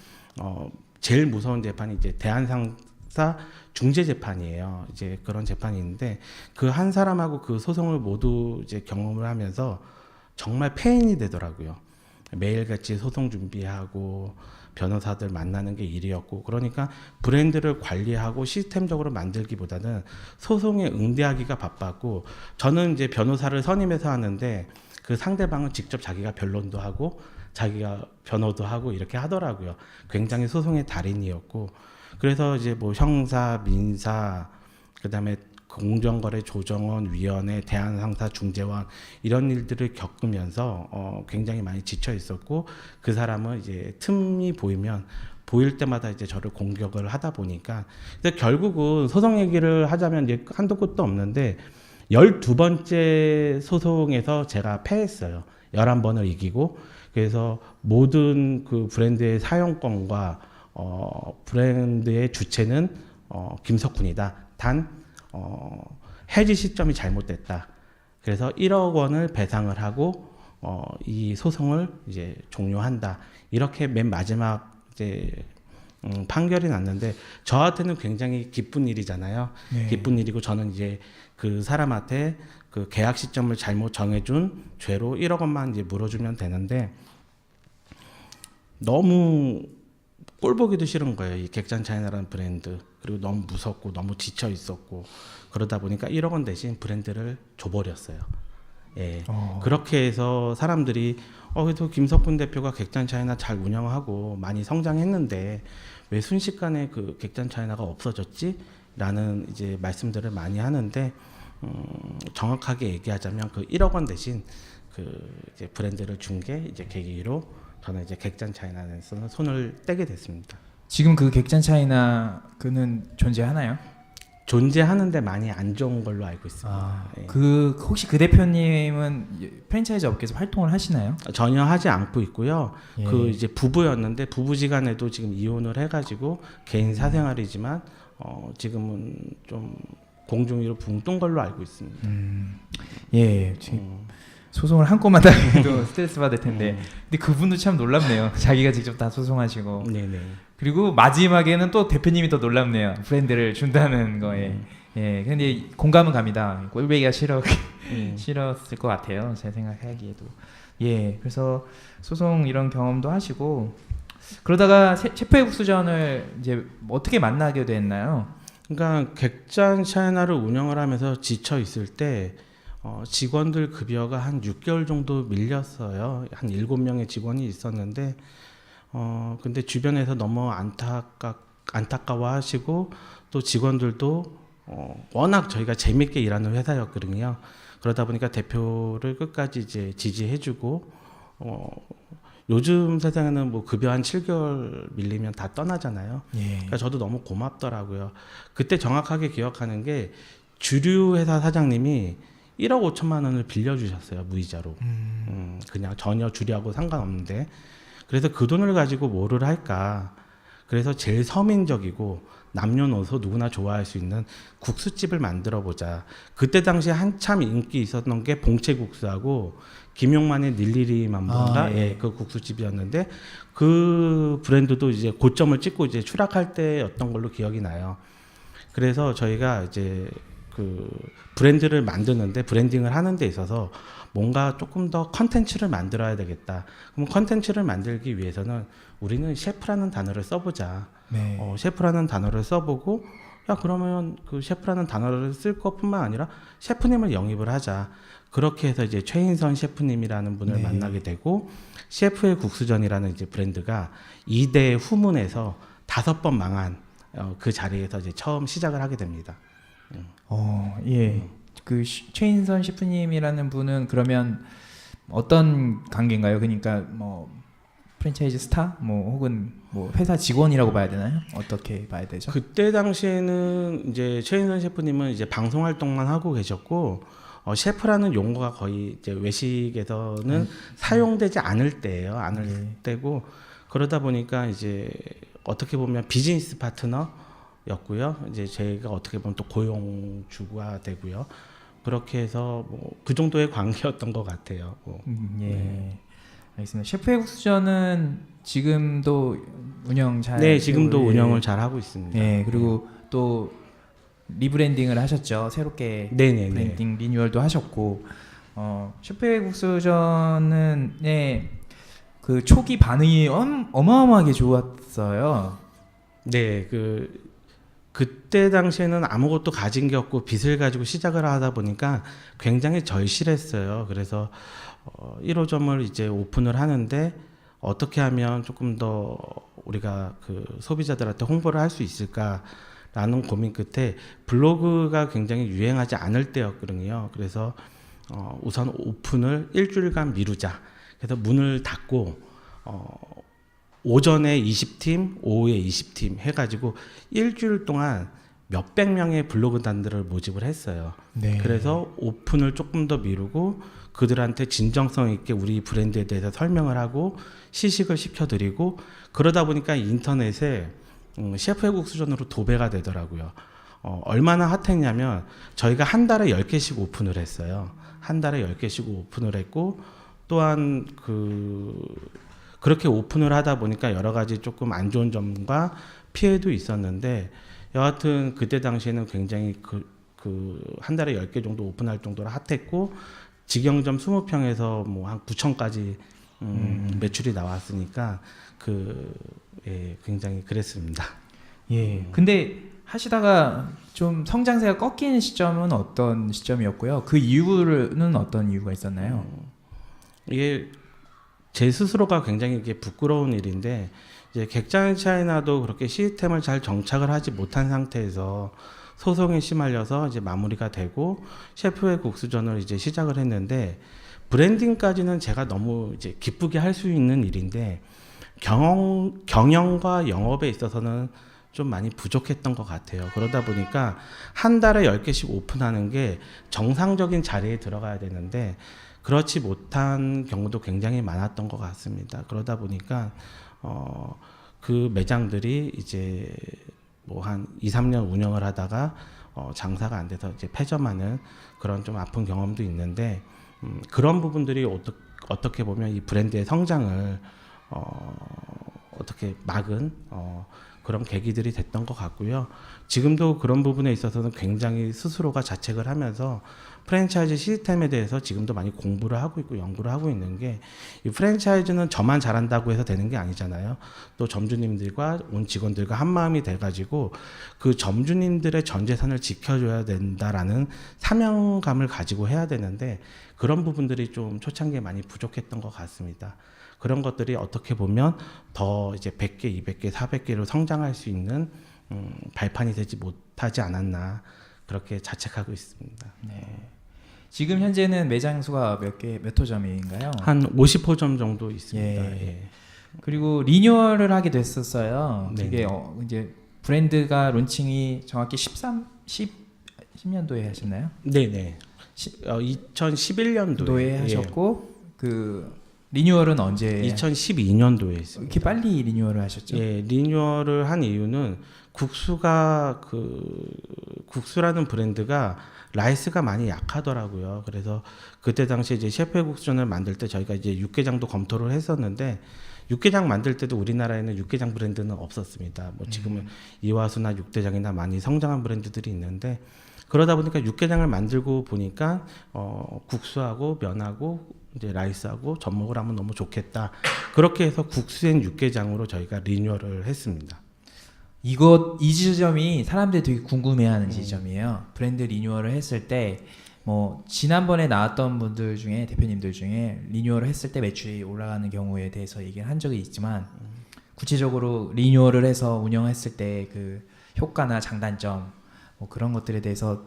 S2: 제일 무서운 재판이 이제 대한상사 중재 재판이에요. 이제 그런 재판이 있는데 그 한 사람하고 그 소송을 모두 이제 경험을 하면서 정말 패인이 되더라고요. 매일같이 소송 준비하고 변호사들 만나는 게 일이었고 그러니까 브랜드를 관리하고 시스템적으로 만들기보다는 소송에 응대하기가 바빴고 저는 이제 변호사를 선임해서 하는데 그 상대방은 직접 자기가 변론도 하고 자기가 변호도 하고 이렇게 하더라고요. 굉장히 소송의 달인이었고 그래서 이제 뭐 형사, 민사, 그다음에 공정거래 조정원 위원회, 대한상사 중재원 이런 일들을 겪으면서 굉장히 많이 지쳐 있었고 그 사람은 이제 틈이 보일 때마다 이제 저를 공격을 하다 보니까 근데 결국은 소송 얘기를 하자면 이제 한도 끝도 없는데 12번째 소송에서 제가 패했어요. 11번을 이기고 그래서 모든 그 브랜드의 사용권과 브랜드의 주체는 김석훈이다. 단 해지 시점이 잘못됐다. 그래서 1억 원을 배상을 하고 이 소송을 이제 종료한다. 이렇게 맨 마지막 이제 판결이 났는데 저한테는 굉장히 기쁜 일이잖아요.
S1: 네.
S2: 기쁜 일이고 저는 이제 그 사람한테 그 계약 시점을 잘못 정해준 죄로 1억 원만 이제 물어주면 되는데 너무 꼴 보기도 싫은 거예요. 이 객잔 차이나라는 브랜드. 그리고 너무 무섭고 너무 지쳐 있었고 그러다 보니까 1억 원 대신 브랜드를 줘버렸어요. 예. 그렇게 해서 사람들이 그래도 김석분 대표가 객잔 차이나 잘 운영하고 많이 성장했는데 왜 순식간에 그 객잔 차이나가 없어졌지? 라는 이제 말씀들을 많이 하는데 정확하게 얘기하자면 그 1억 원 대신 그 이제 브랜드를 준 게 이제 계기로 저는 이제 객잔 차이나에서는 손을 떼게 됐습니다.
S1: 지금 그 객잔 차이나 그는 존재하나요?
S2: 존재하는데 많이 안 좋은 걸로 알고 있습니다. 예.
S1: 그 혹시 그 대표님은 프랜차이즈 업계에서 활동을 하시나요?
S2: 전혀 하지 않고 있고요.
S1: 예.
S2: 그 이제 부부였는데 부부지간에도 지금 이혼을 해가지고 개인 사생활이지만 지금은 좀 공중위로 붕 뜬 걸로 알고 있습니다.
S1: 예, 지금 소송을 한 건만 당해도 스트레스 받을 텐데, 근데 그분도 참 놀랍네요. 자기가 직접 다 소송하시고,
S2: 네네.
S1: 그리고 마지막에는 또 대표님이 더 놀랍네요. 브랜드를 준다는 거에. 예, 근데 공감은 갑니다. 꼴배기가 싫었을 것 같아요. 제 생각하기에도. 예, 그래서 소송 이런 경험도 하시고 그러다가 셰프의 국수전을 이제 어떻게 만나게 됐나요?
S2: 그러니까 객잔 차이나를 운영을 하면서 지쳐 있을 때 직원들 급여가 한 6개월 정도 밀렸어요. 한 7명의 직원이 있었는데 근데 주변에서 너무 안타까워하시고 또 직원들도 워낙 저희가 재밌게 일하는 회사였거든요. 그러다 보니까 대표를 끝까지 이제 지지해주고 요즘 세상에는 뭐 급여 한 7개월 밀리면 다 떠나잖아요.
S1: 예.
S2: 그러니까 저도 너무 고맙더라고요. 그때 정확하게 기억하는 게 주류 회사 사장님이 1억 5천만 원을 빌려주셨어요. 무이자로. 그냥 전혀 주류하고 상관없는데. 그래서 그 돈을 가지고 뭐를 할까. 그래서 제일 서민적이고 남녀노소 누구나 좋아할 수 있는 국수집을 만들어 보자. 그때 당시에 한참 인기 있었던 게 봉채국수하고 김용만의 닐리리 만보인가
S1: 예.
S2: 그 국수집이었는데 그 브랜드도 이제 고점을 찍고 이제 추락할 때였던 걸로 기억이 나요. 그래서 저희가 이제 그 브랜드를 만드는데 브랜딩을 하는 데 있어서 뭔가 조금 더 컨텐츠를 만들어야 되겠다. 그럼 컨텐츠를 만들기 위해서는 우리는 셰프라는 단어를 써보자.
S1: 네.
S2: 셰프라는 단어를 써보고 야 그러면 그 셰프라는 단어를 쓸 것뿐만 아니라 셰프님을 영입을 하자. 그렇게 해서 이제 최인선 셰프님이라는 분을
S1: 네.
S2: 만나게 되고 셰프의 국수전이라는 이제 브랜드가 2대 후문에서 5번 망한 그 자리에서 이제 처음 시작을 하게 됩니다.
S1: 예. 그 최인선 셰프님이라는 분은 그러면 어떤 관계인가요? 그러니까 뭐 프랜차이즈 스타, 뭐 혹은 뭐 회사 직원이라고 봐야 되나요? 어떻게 봐야 되죠?
S2: 그때 당시에는 이제 최인선 셰프님은 이제 방송 활동만 하고 계셨고 셰프라는 용어가 거의 이제 외식에서는 사용되지 않을 때예요. 않을 때고 그러다 보니까 이제 어떻게 보면 비즈니스 파트너였고요. 이제 제가 어떻게 보면 또 고용주가 되고요. 그렇게 해서 뭐 그 정도의 관계였던 것 같아요.
S1: 예.
S2: 네.
S1: 알겠습니다. 셰프의 국수전은 지금도 운영 잘
S2: 네, 지금도
S1: 되고,
S2: 운영을 잘 하고 있습니다.
S1: 예. 그리고 또 리브랜딩을 하셨죠. 새롭게
S2: 네네네.
S1: 브랜딩 리뉴얼도 하셨고 셰프의 국수전은 그 초기 반응이 어마어마하게 좋았어요.
S2: 네, 그때 당시에는 아무것도 가진 게 없고 빚을 가지고 시작을 하다 보니까 굉장히 절실했어요. 그래서 1호점을 이제 오픈을 하는데 어떻게 하면 조금 더 우리가 그 소비자들한테 홍보를 할 수 있을까라는 고민 끝에 블로그가 굉장히 유행하지 않을 때였거든요. 그래서 우선 오픈을 일주일간 미루자. 그래서 문을 닫고 오전에 20팀, 오후에 20팀 해가지고 일주일 동안 몇백 명의 블로그단들을 모집을 했어요.
S1: 네.
S2: 그래서 오픈을 조금 더 미루고 그들한테 진정성 있게 우리 브랜드에 대해서 설명을 하고 시식을 시켜드리고 그러다 보니까 인터넷에 셰프의 국수전으로 도배가 되더라고요. 얼마나 핫했냐면 저희가 한 달에 10개씩 오픈을 했어요. 한 달에 10개씩 오픈을 했고 또한 그렇게 오픈을 하다 보니까 여러 가지 조금 안 좋은 점과 피해도 있었는데 여하튼 그때 당시에는 굉장히 한 달에 10개 정도 오픈할 정도로 핫했고 직영점 20평에서 뭐 한 9천까지 매출이 나왔으니까 굉장히 그랬습니다.
S1: 예. 근데 하시다가 좀 성장세가 꺾이는 시점은 어떤 시점이었고요? 그 이유는 어떤 이유가 있었나요?
S2: 이게 제 스스로가 굉장히 이게 부끄러운 일인데 이제 객잔 차이나도 그렇게 시스템을 잘 정착을 하지 못한 상태에서 소송에 시말려서 이제 마무리가 되고 셰프의 국수전을 이제 시작을 했는데 브랜딩까지는 제가 너무 이제 기쁘게 할 수 있는 일인데 경영과 영업에 있어서는 좀 많이 부족했던 것 같아요. 그러다 보니까 한 달에 10개씩 오픈하는 게 정상적인 자리에 들어가야 되는데 그렇지 못한 경우도 굉장히 많았던 것 같습니다. 그러다 보니까 그 매장들이 이제 뭐 한 2, 3년 운영을 하다가 장사가 안 돼서 이제 폐점하는 그런 좀 아픈 경험도 있는데 그런 부분들이 어떻게 보면 이 브랜드의 성장을 어떻게 막은 그런 계기들이 됐던 것 같고요. 지금도 그런 부분에 있어서는 굉장히 스스로가 자책을 하면서 프랜차이즈 시스템에 대해서 지금도 많이 공부를 하고 있고 연구를 하고 있는 게 이 프랜차이즈는 저만 잘한다고 해서 되는 게 아니잖아요. 또 점주님들과 온 직원들과 한 마음이 돼가지고 그 점주님들의 전 재산을 지켜줘야 된다라는 사명감을 가지고 해야 되는데 그런 부분들이 좀 초창기에 많이 부족했던 것 같습니다. 그런 것들이 어떻게 보면 더 이제 100개, 200개, 400개로 성장할 수 있는 발판이 되지 못하지 않았나 그렇게 자책하고 있습니다.
S1: 네. 지금 현재는 매장 수가 몇 호점인가요?
S2: 한 50호점 정도 있습니다.
S1: 예.
S2: 예.
S1: 그리고 리뉴얼을 하게 됐었어요.
S2: 네.
S1: 그게 이제 브랜드가 론칭이 정확히 10년도에 하셨나요?
S2: 네네. 2011년도에
S1: 도에 하셨고 그 리뉴얼은 언제?
S2: 2012년도에 했습니다.
S1: 이렇게 빨리 리뉴얼을 하셨죠?
S2: 예, 리뉴얼을 한 이유는 국수라는 브랜드가 라이스가 많이 약하더라고요. 그래서 그때 당시 이제 셰프의 국수전을 만들 때 저희가 이제 육개장도 검토를 했었는데 육개장 만들 때도 우리나라에는 육개장 브랜드는 없었습니다. 뭐 지금은 이화수나 육대장이나 많이 성장한 브랜드들이 있는데 그러다 보니까 육개장을 만들고 보니까 국수하고 면하고 이제 라이스하고 접목을 하면 너무 좋겠다. 그렇게 해서 국수엔 육개장으로 저희가 리뉴얼을 했습니다.
S1: 이 지점이 사람들이 되게 궁금해하는 지점이에요. 브랜드 리뉴얼을 했을 때 뭐 지난번에 나왔던 분들 중에 대표님들 중에 리뉴얼을 했을 때 매출이 올라가는 경우에 대해서 얘기를 한 적이 있지만 구체적으로 리뉴얼을 해서 운영했을 때 그 효과나 장단점 뭐 그런 것들에 대해서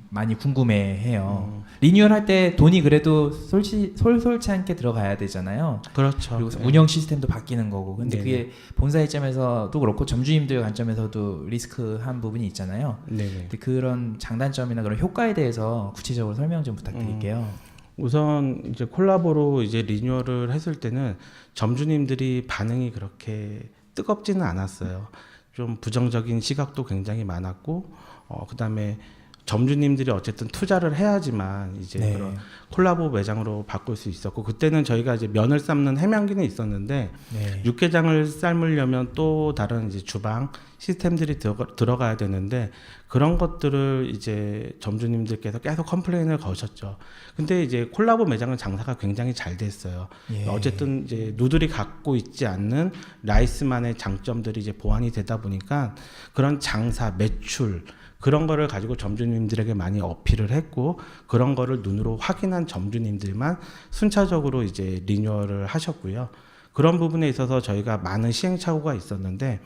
S1: 많이 궁금해해요. 리뉴얼 할 때 돈이 그래도 솔솔치 않게 들어가야 되잖아요.
S2: 그렇죠.
S1: 그리고
S2: 네.
S1: 운영 시스템도 바뀌는 거고. 근데
S2: 네네.
S1: 그게 본사 입장에서도 그렇고 점주님들 관점에서도 리스크한 부분이 있잖아요.
S2: 네네.
S1: 근데 그런 장단점이나 그런 효과에 대해서 구체적으로 설명 좀 부탁드릴게요.
S2: 우선 이제 콜라보로 이제 리뉴얼을 했을 때는 점주님들이 반응이 그렇게 뜨겁지는 않았어요. 좀 부정적인 시각도 굉장히 많았고, 그다음에 점주님들이 어쨌든 투자를 해야지만 이제
S1: 네.
S2: 그런 콜라보 매장으로 바꿀 수 있었고, 그때는 저희가 이제 면을 삶는 해명기는 있었는데
S1: 네.
S2: 육개장을 삶으려면 또 다른 이제 주방 시스템들이 들어가야 되는데 그런 것들을 이제 점주님들께서 계속 컴플레인을 거셨죠. 근데 이제 콜라보 매장은 장사가 굉장히 잘 됐어요.
S1: 예.
S2: 어쨌든 이제 누들이 갖고 있지 않는 라이스만의 장점들이 이제 보완이 되다 보니까 그런 장사, 매출 그런 거를 가지고 점주님들에게 많이 어필을 했고 그런 거를 눈으로 확인한 점주님들만 순차적으로 이제 리뉴얼을 하셨고요. 그런 부분에 있어서 저희가 많은 시행착오가 있었는데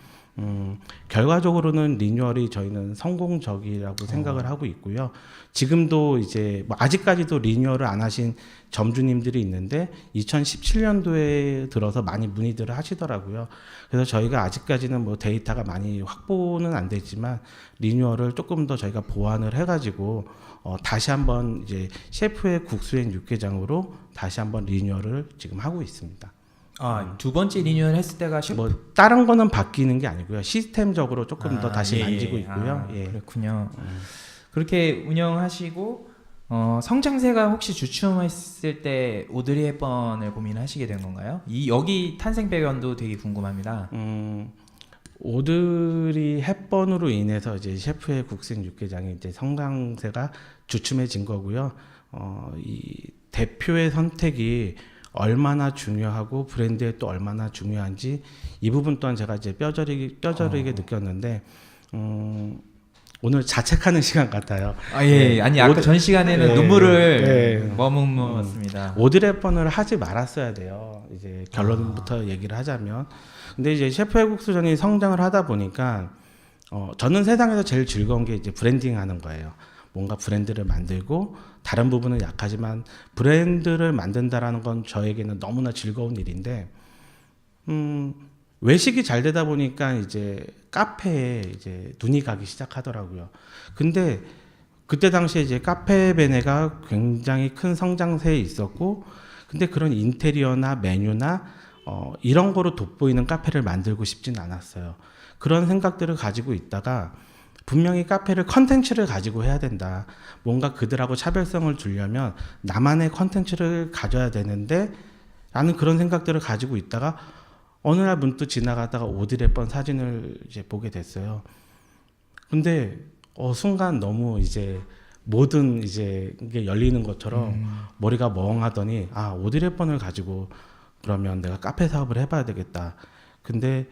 S2: 결과적으로는 리뉴얼이 저희는 성공적이라고 생각을 하고 있고요. 지금도 이제 뭐 아직까지도 리뉴얼을 안 하신 점주님들이 있는데 2017년도에 들어서 많이 문의들을 하시더라고요. 그래서 저희가 아직까지는 뭐 데이터가 많이 확보는 안 되지만 리뉴얼을 조금 더 저희가 보완을 해가지고 다시 한번 이제 셰프의 국수엔 육개장으로 다시 한번 리뉴얼을 지금 하고 있습니다.
S1: 두 번째 리뉴얼 했을 때가
S2: 뭐 다른 거는 바뀌는 게 아니고요. 시스템적으로 조금 더 다시
S1: 예,
S2: 만지고
S1: 예.
S2: 있고요. 예.
S1: 그렇군요. 그렇게 운영하시고 성장세가 혹시 주춤했을 때 오드리 헵번을 고민하시게 된 건가요? 여기 탄생 배경도 되게 궁금합니다.
S2: 오드리 헵번으로 인해서 이제 셰프의 국수엔 육개장이 이제 성장세가 주춤해진 거고요. 이 대표의 선택이 얼마나 중요하고 브랜드에 또 얼마나 중요한지 이 부분 또한 제가 이제 뼈저리게 느꼈는데 오늘 자책하는 시간 같아요.
S1: 예. 아니 아까 전 시간에는
S2: 네.
S1: 눈물을
S2: 네.
S1: 머금었습니다.
S2: 오드리 헵번을 하지 말았어야 돼요. 이제 결론부터 얘기를 하자면. 근데 이제 셰프의 국수전이 성장을 하다 보니까 저는 세상에서 제일 즐거운 게 이제 브랜딩하는 거예요. 뭔가 브랜드를 만들고 다른 부분은 약하지만 브랜드를 만든다라는 건 저에게는 너무나 즐거운 일인데 외식이 잘 되다 보니까 이제 카페에 이제 눈이 가기 시작하더라고요. 근데 그때 당시에 이제 카페 베네가 굉장히 큰 성장세에 있었고, 근데 그런 인테리어나 메뉴나 이런 거로 돋보이는 카페를 만들고 싶진 않았어요. 그런 생각들을 가지고 있다가 분명히 카페를 컨텐츠를 가지고 해야 된다. 뭔가 그들하고 차별성을 두려면 나만의 컨텐츠를 가져야 되는데 라는 그런 생각들을 가지고 있다가 어느 날 문득 지나가다가 오드리 헵번 사진을 이제 보게 됐어요. 근데 순간 너무 이제 모든 이제 이게 열리는 것처럼 머리가 멍하더니 오드리 헵번을 가지고 그러면 내가 카페 사업을 해봐야 되겠다. 근데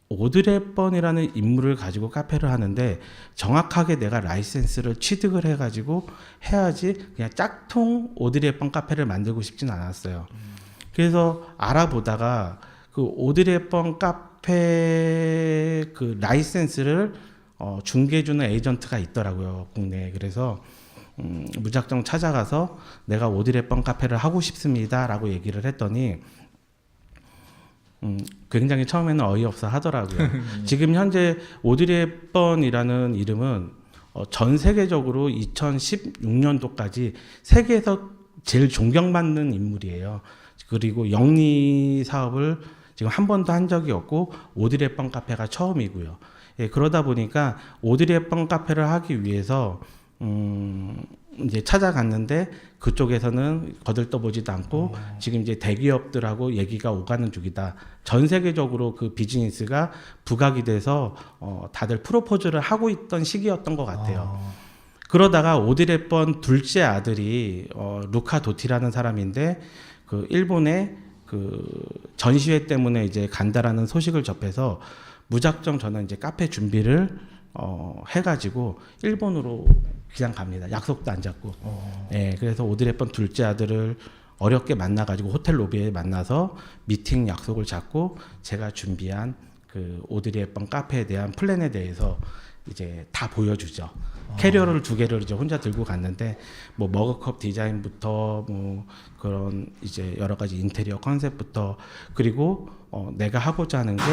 S2: 오드리 헵번이라는 인물을 가지고 카페를 하는데 정확하게 내가 라이센스를 취득을 해가지고 해야지 그냥 짝퉁 오드리 헵번 카페를 만들고 싶진 않았어요. 그래서 알아보다가 그 오드리 헵번 카페 그 라이센스를 중개해주는 에이전트가 있더라고요, 국내에. 그래서 무작정 찾아가서 내가 오드리 헵번 카페를 하고 싶습니다라고 얘기를 했더니 굉장히 처음에는 어이없어 하더라고요. 지금 현재 오드리 헵번이라는 이름은 전 세계적으로 2016년도까지 세계에서 제일 존경받는 인물이에요. 그리고 영리 사업을 지금 한 번도 한 적이 없고 오드리 헵번 카페가 처음이고요. 예, 그러다 보니까 오드리 헵번 카페를 하기 위해서 이제 찾아갔는데 그쪽에서는 거들떠보지도 않고 지금 이제 대기업들하고 얘기가 오가는 중이다. 전 세계적으로 그 비즈니스가 부각이 돼서 다들 프로포즈를 하고 있던 시기였던 것 같아요. 그러다가 오드리 헵번 둘째 아들이 루카 도티라는 사람인데 그 일본에 그 전시회 때문에 이제 간다라는 소식을 접해서 무작정 저는 이제 카페 준비를 해가지고 일본으로 그냥 갑니다. 약속도 안 잡고. 네, 그래서 오드리 헵번 둘째 아들을 어렵게 만나가지고 호텔 로비에 만나서 미팅 약속을 잡고 제가 준비한 그 오드리 헵번 카페에 대한 플랜에 대해서 이제 다 보여주죠. 캐리어를 2개를 이제 혼자 들고 갔는데 뭐 머그컵 디자인부터 뭐 그런 이제 여러 가지 인테리어 컨셉부터 그리고 내가 하고자 하는 게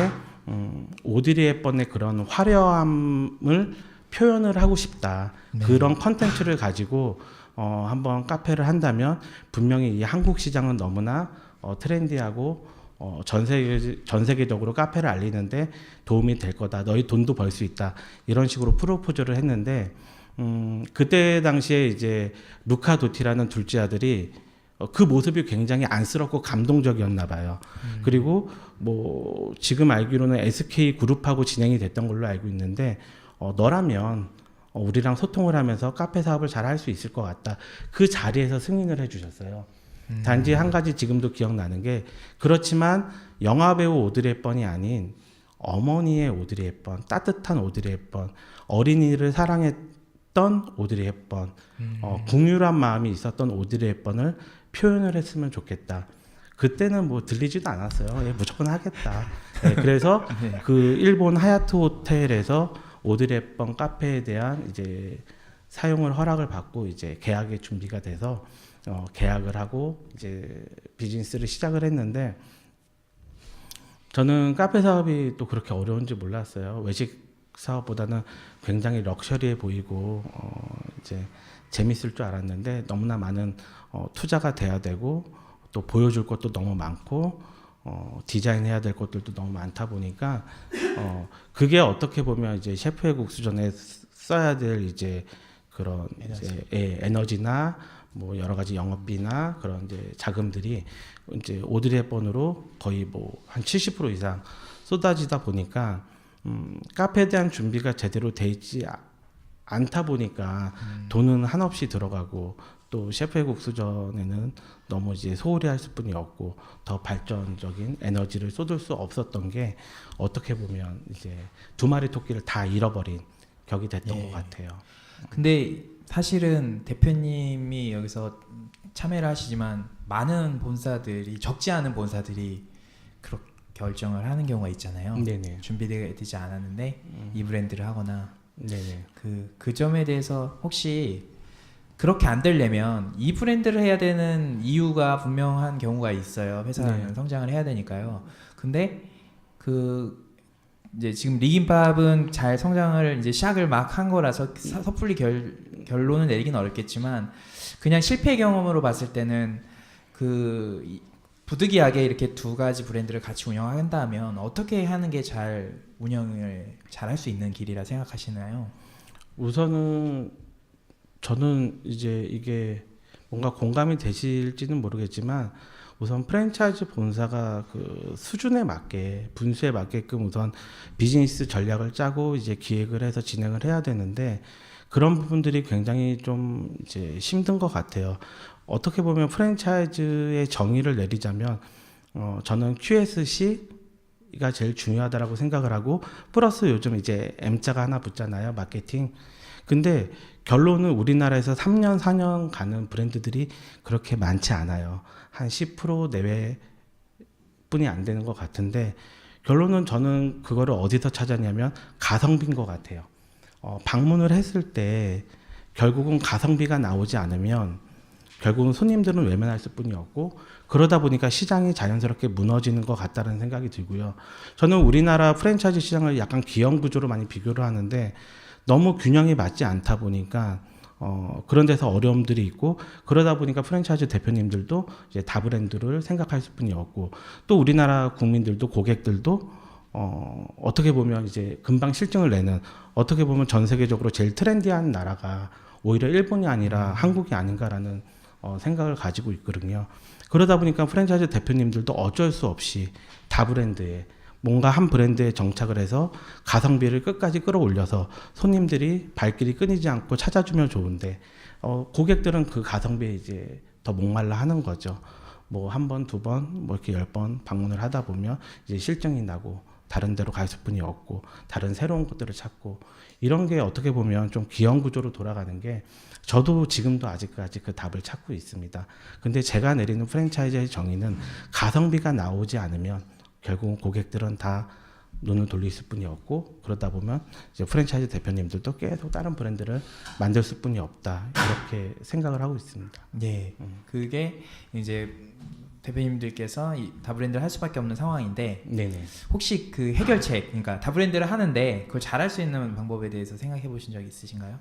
S2: 오드리 헵번의 그런 화려함을 표현을 하고 싶다. 네. 그런 컨텐츠를 가지고 한번 카페를 한다면 분명히 이 한국 시장은 너무나 트렌디하고 전 세계적으로 카페를 알리는데 도움이 될 거다. 너희 돈도 벌 수 있다. 이런 식으로 프로포즈를 했는데 그때 당시에 이제 루카 도티라는 둘째 아들이 그 모습이 굉장히 안쓰럽고 감동적이었나 봐요. 그리고 뭐 지금 알기로는 SK 그룹하고 진행이 됐던 걸로 알고 있는데 너라면 우리랑 소통을 하면서 카페 사업을 잘 할 수 있을 것 같다. 그 자리에서 승인을 해주셨어요. 단지 한 가지 지금도 기억나는 게 그렇지만 영화배우 오드리 헵번이 아닌 어머니의 오드리 헵번, 따뜻한 오드리 헵번, 어린이를 사랑했던 오드리 헵번, 궁유한 마음이 있었던 오드리 헵번을 표현을 했으면 좋겠다. 그때는 뭐 들리지도 않았어요. 예, 무조건 하겠다. 예, 그래서 그 일본 하얏트 호텔에서 오드리 헵번 카페에 대한 이제 사용을 허락을 받고 이제 계약의 준비가 돼서 계약을 하고 이제 비즈니스를 시작을 했는데 저는 카페 사업이 또 그렇게 어려운지 몰랐어요. 외식 사업보다는 굉장히 럭셔리해 보이고 이제 재밌을 줄 알았는데 너무나 많은 투자가 돼야 되고 또 보여줄 것도 너무 많고 디자인해야 될 것들도 너무 많다 보니까 그게 어떻게 보면 이제 셰프의 국수전에 써야 될 이제 그런 이제 에너지나 뭐 여러 가지 영업비나 그런 이제 자금들이 이제 오드리 헵번으로 거의 뭐 한 70% 이상 쏟아지다 보니까 카페에 대한 준비가 제대로 돼 있지 않다 보니까 돈은 한없이 들어가고 또 셰프의 국수전에는 너무 이제 소홀히 할 수뿐이 없고 더 발전적인 에너지를 쏟을 수 없었던 게 어떻게 보면 이제 2마리 토끼를 다 잃어버린 격이 됐던
S1: 예.
S2: 것 같아요.
S1: 근데 사실은 대표님이 여기서 참여를 하시지만 많은 본사들이 적지 않은 본사들이 그렇게 결정을 하는 경우가 있잖아요.
S2: 네네.
S1: 준비되지 않았는데 이 브랜드를 하거나
S2: 네네.
S1: 그 점에 대해서 혹시 그렇게 안 되려면 이 브랜드를 해야 되는 이유가 분명한 경우가 있어요. 회사는
S2: 네.
S1: 성장을 해야 되니까요. 근데 이제 지금 리김밥은 잘 성장을 이제 시작을 막 한 거라서 섣불리 결론을 내리긴 어렵겠지만 그냥 실패 경험으로 봤을 때는 부득이하게 이렇게 두 가지 브랜드를 같이 운영한다면 어떻게 하는 게 운영을 잘 할 수 있는 길이라 생각하시나요?
S2: 우선은 저는 이제 이게 뭔가 공감이 되실지는 모르겠지만 우선 프랜차이즈 본사가 그 수준에 맞게 분수에 맞게끔 우선 비즈니스 전략을 짜고 이제 기획을 해서 진행을 해야 되는데 그런 부분들이 굉장히 좀 이제 힘든 것 같아요. 어떻게 보면 프랜차이즈의 정의를 내리자면 저는 QSC가 제일 중요하다라고 생각을 하고 플러스 요즘 이제 M자가 하나 붙잖아요. 마케팅. 근데 결론은 우리나라에서 3년, 4년 가는 브랜드들이 그렇게 많지 않아요. 한 10% 내외 뿐이 안 되는 것 같은데 결론은 저는 그거를 어디서 찾았냐면 가성비인 것 같아요. 방문을 했을 때 결국은 가성비가 나오지 않으면 결국은 손님들은 외면할 수뿐이 없고 그러다 보니까 시장이 자연스럽게 무너지는 것 같다는 생각이 들고요. 저는 우리나라 프랜차이즈 시장을 약간 기형 구조로 많이 비교를 하는데 너무 균형이 맞지 않다 보니까 그런 데서 어려움들이 있고 그러다 보니까 프랜차이즈 대표님들도 이제 다브랜드를 생각할 수뿐이 없고 또 우리나라 국민들도 고객들도 어떻게 보면 이제 금방 실증을 내는 어떻게 보면 전 세계적으로 제일 트렌디한 나라가 오히려 일본이 아니라 한국이 아닌가라는 생각을 가지고 있거든요. 그러다 보니까 프랜차이즈 대표님들도 어쩔 수 없이 다브랜드에 뭔가 한 브랜드에 정착을 해서 가성비를 끝까지 끌어올려서 손님들이 발길이 끊이지 않고 찾아주면 좋은데 고객들은 그 가성비에 이제 더 목말라 하는 거죠. 뭐 한 번, 두 번, 뭐 이렇게 10번 방문을 하다 보면 이제 실증이 나고 다른 데로 갈 수뿐이 없고 다른 새로운 것들을 찾고 이런 게 어떻게 보면 좀 기형 구조로 돌아가는 게 저도 지금도 아직까지 그 답을 찾고 있습니다. 근데 제가 내리는 프랜차이즈의 정의는 가성비가 나오지 않으면 결국은 고객들은 다 눈을 돌릴 수뿐이 없고 그러다 보면 이제 프랜차이즈 대표님들도 계속 다른 브랜드를 만들 수뿐이 없다 이렇게 생각을 하고 있습니다.
S1: 네, 그게 이제 대표님들께서 이 다브랜드를 할 수밖에 없는 상황인데
S2: 네네.
S1: 혹시 그 해결책, 그러니까 다브랜드를 하는데 그걸 잘할 수 있는 방법에 대해서 생각해 보신 적 있으신가요?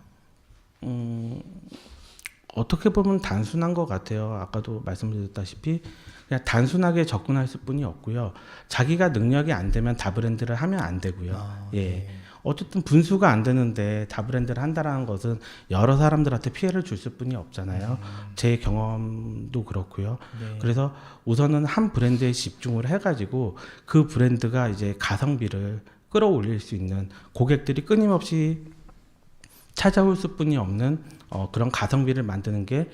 S2: 어떻게 보면 단순한 것 같아요. 아까도 말씀드렸다시피 그냥 단순하게 접근할 수뿐이 없고요. 자기가 능력이 안 되면 다브랜드를 하면 안 되고요. 예.
S1: 네.
S2: 어쨌든 분수가 안 되는데 다브랜드를 한다라는 것은 여러 사람들한테 피해를 줄 수뿐이 없잖아요. 제 경험도 그렇고요.
S1: 네.
S2: 그래서 우선은 한 브랜드에 집중을 해가지고 그 브랜드가 이제 가성비를 끌어올릴 수 있는 고객들이 끊임없이 찾아올 수뿐이 없는 그런 가성비를 만드는 게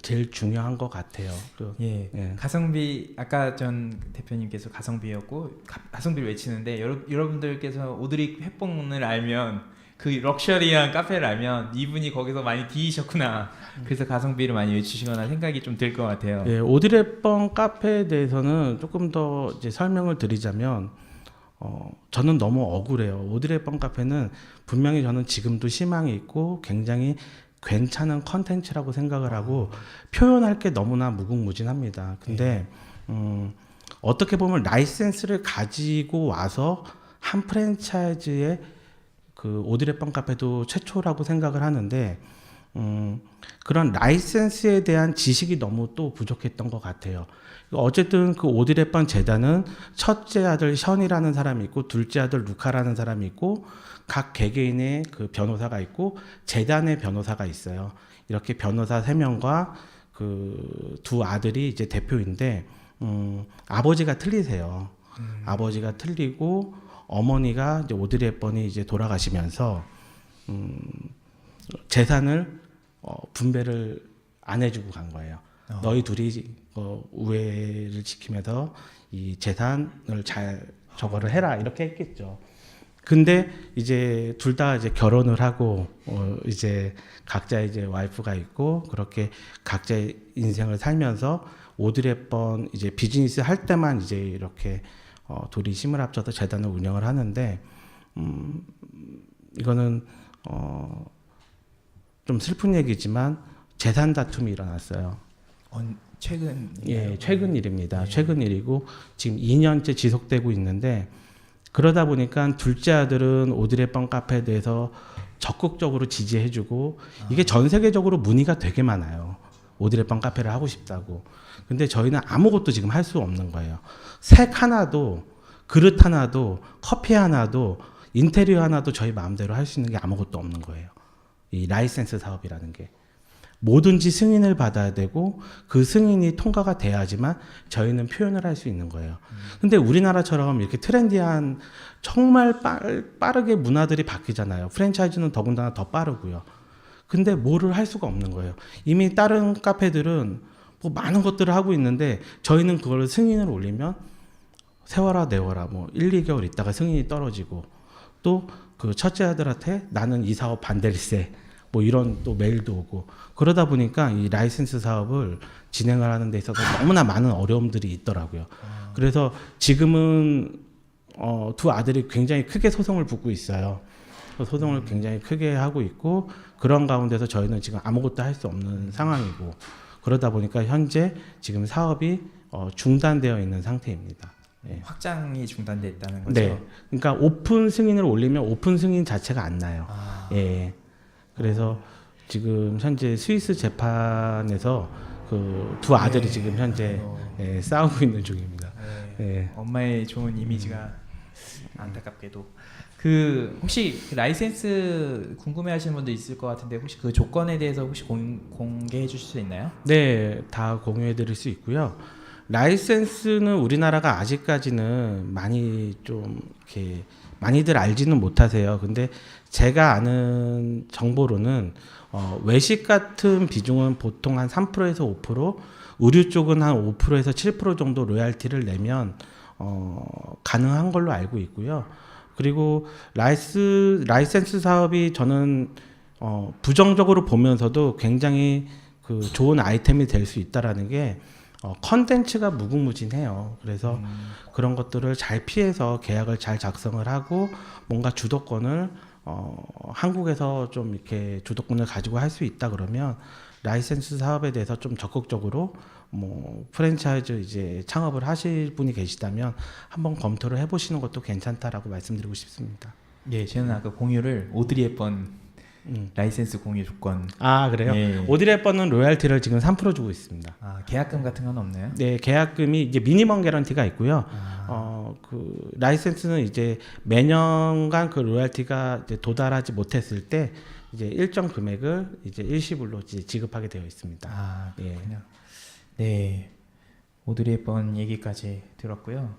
S2: 제일 중요한 것 같아요.
S1: 예. 가성비 아까 전 대표님께서 가성비였고 가성비를 외치는데 여러분들께서 오드리 햇봉을 알면 그 럭셔리한 카페를 알면 이분이 거기서 많이 디이셨구나. 그래서 가성비를 많이 외치시거나 생각이 좀 들 것 같아요.
S2: 예, 오드리 헵번 카페에 대해서는 조금 더 이제 설명을 드리자면 저는 너무 억울해요. 오드리 헵번 카페는 분명히 저는 지금도 희망이 있고 굉장히 괜찮은 컨텐츠라고 생각을 하고 표현할 게 너무나 무궁무진합니다. 근데 어떻게 보면 라이센스를 가지고 와서 한 프랜차이즈의 그 오드리 헵번 카페도 최초라고 생각을 하는데 그런 라이센스에 대한 지식이 너무 또 부족했던 것 같아요. 어쨌든 그 오드리 헵번 재단은 첫째 아들 션이라는 사람이 있고 둘째 아들 루카라는 사람이 있고 각 개개인의 그 변호사가 있고 재단의 변호사가 있어요. 이렇게 변호사 3명과 그 두 아들이 이제 대표인데 아버지가 틀리세요. 아버지가 틀리고 어머니가 이제 오드리 헵번이 이제 돌아가시면서 재산을 분배를 안 해주고 간 거예요. 너희 둘이 우애를 지키면서 이 재산을 잘 저거를 해라 이렇게 했겠죠. 근데 이제 둘 다 이제 결혼을 하고 이제 각자 이제 와이프가 있고 그렇게 각자의 인생을 살면서 오드리 헵번 이제 비즈니스 할 때만 이제 이렇게 둘이 힘을 합쳐서 재단을 운영을 하는데 이거는 좀 슬픈 얘기지만 재산 다툼이 일어났어요.
S1: 최근
S2: 예, 최근 일입니다. 최근 일이고 지금 2년째 지속되고 있는데 그러다 보니까 둘째 아들은 오드리 헵번 카페에 대해서 적극적으로 지지해주고 이게 전 세계적으로 문의가 되게 많아요. 오드리 헵번 카페를 하고 싶다고. 근데 저희는 아무것도 지금 할 수 없는 거예요. 색 하나도 그릇 하나도 커피 하나도 인테리어 하나도 저희 마음대로 할 수 있는 게 아무것도 없는 거예요. 이 라이센스 사업이라는 게. 뭐든지 승인을 받아야 되고 그 승인이 통과가 돼야지만 저희는 표현을 할 수 있는 거예요. 근데 우리나라처럼 이렇게 트렌디한 정말 빠르게 문화들이 바뀌잖아요. 프랜차이즈는 더군다나 더 빠르고요. 근데 뭐를 할 수가 없는 거예요. 이미 다른 카페들은 뭐 많은 것들을 하고 있는데 저희는 그걸 승인을 올리면 세워라 내워라 뭐 1, 2개월 있다가 승인이 떨어지고 또 그 첫째 아들한테 나는 이 사업 반대일세 뭐 이런 또 메일도 오고 그러다 보니까 이 라이센스 사업을 진행을 하는 데 있어서 너무나 많은 어려움들이 있더라고요. 그래서 지금은 두 아들이 굉장히 크게 소송을 붙고 있어요. 소송을 굉장히 크게 하고 있고 그런 가운데서 저희는 지금 아무것도 할 수 없는 상황이고 그러다 보니까 현재 지금 사업이 중단되어 있는 상태입니다. 예.
S1: 확장이 중단돼 있다는 거죠.
S2: 네, 그러니까 오픈 승인을 올리면 오픈 승인 자체가 안 나요. 예. 그래서 지금 현재 스위스 재판에서 그 두 아들이 지금 현재 예, 싸우고 있는 중입니다. 예.
S1: 엄마의 좋은 이미지가 안타깝게도 혹시 그 라이센스 궁금해하시는 분도 있을 것 같은데 혹시 그 조건에 대해서 혹시 공개해 주실 수 있나요?
S2: 네, 다 공유해 드릴 수 있고요. 라이센스는 우리나라가 아직까지는 많이 좀 이렇게 많이들 알지는 못하세요. 근데 제가 아는 정보로는 외식 같은 비중은 보통 한 3%에서 5%, 의류 쪽은 한 5%에서 7% 정도 로얄티를 내면 가능한 걸로 알고 있고요. 그리고 라이센스 사업이 저는 부정적으로 보면서도 굉장히 그 좋은 아이템이 될 수 있다라는 게 컨텐츠가 무궁무진해요. 그래서 그런 것들을 잘 피해서 계약을 잘 작성을 하고 뭔가 주도권을 한국에서 좀 이렇게 주도권을 가지고 할 수 있다 그러면 라이센스 사업에 대해서 좀 적극적으로 뭐 프랜차이즈 이제 창업을 하실 분이 계시다면 한번 검토를 해보시는 것도 괜찮다라고 말씀드리고 싶습니다.
S1: 예, 저는 아까 공유를 오드리 헵번 라이센스 공유 조건.
S2: 아 그래요?
S1: 예.
S2: 오드리 헵번은 로얄티를 지금 3% 주고 있습니다.
S1: 계약금 같은 건 없나요?
S2: 네, 계약금이 이제 미니멈 개런티가 있고요. 그 라이센스는 이제 매년간 그 로얄티가 이제 도달하지 못했을 때 이제 일정 금액을 이제 일시불로 이제 지급하게 되어 있습니다.
S1: 그렇군요. 네, 오드리 헵번 얘기까지 들었고요.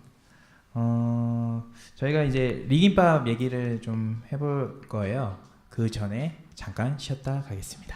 S1: 저희가 이제 리김밥 얘기를 좀 해볼 거예요. 그 전에 잠깐 쉬었다 가겠습니다.